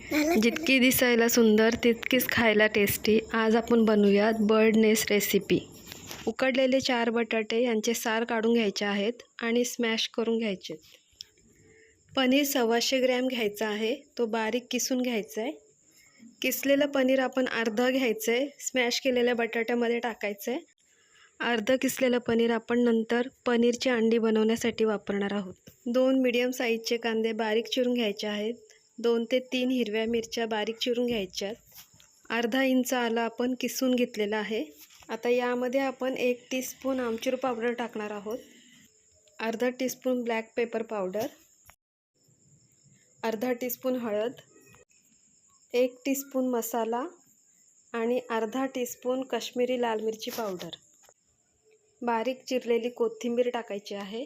जितकी दिसायला सुंदर तितकीच खायला टेस्टी। आज आपण बनवूयात बर्ड नेस्ट रेसिपी। उकडलेले 4 बटाटे यांचे सार काढून घ्यायचे आहेत आणि स्मॅश करून घ्यायचे। पनीर 125 ग्रॅम घ्यायचा आहे, तो बारीक किसून घ्यायचा आहे। किसलेलं पनीर आपण अर्धा घ्यायचं आहे, स्मॅश केलेल्या बटाट्यामध्ये टाकायचं आहे। अर्धा किसलेलं पनीर आपण नंतर पनीरची अंडी बनवण्यासाठी वापरणार आहोत। 2 मीडियम साईजचे कांदे बारीक चिरून घ्यायचे आहेत। 2 ते 3 हिरव्या मिरच्या बारीक चिरून घ्यायच्यात। अर्धा इंच आलं आपण किसून घेतलेलं आहे। आता यामध्ये आपण 1 टीस्पून आमचूर पावडर टाकणार आहोत, अर्धा टीस्पून ब्लॅक पेपर पावडर, अर्धा टीस्पून हळद, 1 टीस्पून मसाला आणि अर्धा टीस्पून काश्मीरी लाल मिरची पावडर। बारीक चिरलेली कोथिंबीर टाकायची आहे।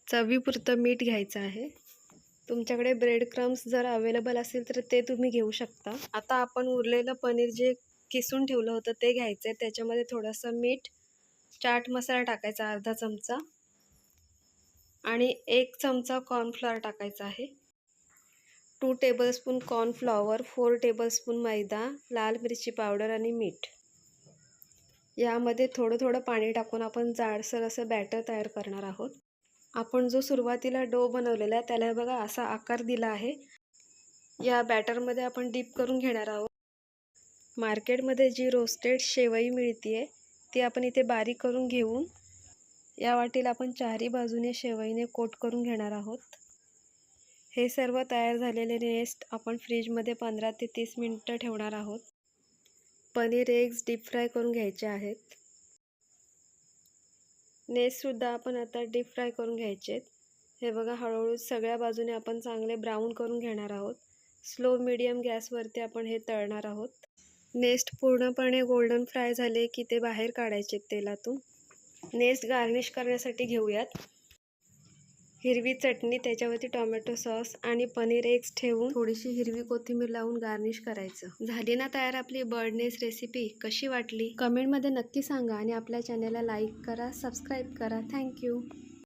चवीपुरतं मीठ घ्यायचं आहे। तुमच्याकडे ब्रेड क्रम्स जर अवेलेबल असेल तर ते तुम्ही घेऊ शकता। आता आपण उरलेलं पनीर जे किसून ठेवलं होतं ते घ्यायचं आहे। त्याच्यामध्ये थोडंसं मीठ, चाट मसाला टाकायचा अर्धा चमचा आणि 1 चमचा कॉर्नफ्लॉवर टाकायचा आहे। 2 टेबलस्पून कॉर्नफ्लॉवर, 4 टेबलस्पून मैदा, लाल मिरची पावडर आणि मीठ। यामध्ये थोडं पाणी टाकून आपण जाडसर असं बॅटर तयार करणार आहोत। आपण जो सुरुवातीला डो बनवलेला आहे त्याला बघा असा आकार दिला आहे। या बॅटरमध्ये आपण डीप करून घेणार आहोत। मार्केटमध्ये जी रोस्टेड शेवई मिळते ती आपण इथे बारीक करून घेऊन या वाटीला आपण चारी बाजूने शेवईने कोट करून घेणार आहोत। हे सर्व तयार झालेले नेस्ट आपण फ्रीजमध्ये 15 ते 30 मिनिटं ठेवणार आहोत। पनीर एग्स डीप फ्राय करून घ्यायचे आहेत। नेस्टसुद्धा आपण आता डीप फ्राय करून घ्यायचे आहेत। हे बघा हळूहळू सगळ्या बाजूने आपण चांगले ब्राऊन करून घेणार आहोत। स्लो मीडियम गॅसवरती आपण हे तळणार आहोत। नेस्ट पूर्णपणे गोल्डन फ्राय झाले की ते बाहेर काढायचे तेलातून। नेस्ट गार्निश करण्यासाठी घेऊयात। हिरवी चटणी, त्याच्यावरती टोमॅटो सॉस आणि पनीर एग्स ठेवून थोडीशी हिरवी कोथिंबीर लावून गार्निश करायचं। झाली ना तयार आपली बर्ड नेस्ट रेसिपी। कशी वाटली कमेंटमध्ये नक्की सांगा आणि आपल्या चॅनलला लाईक करा, सबस्क्राईब करा। थँक्यू।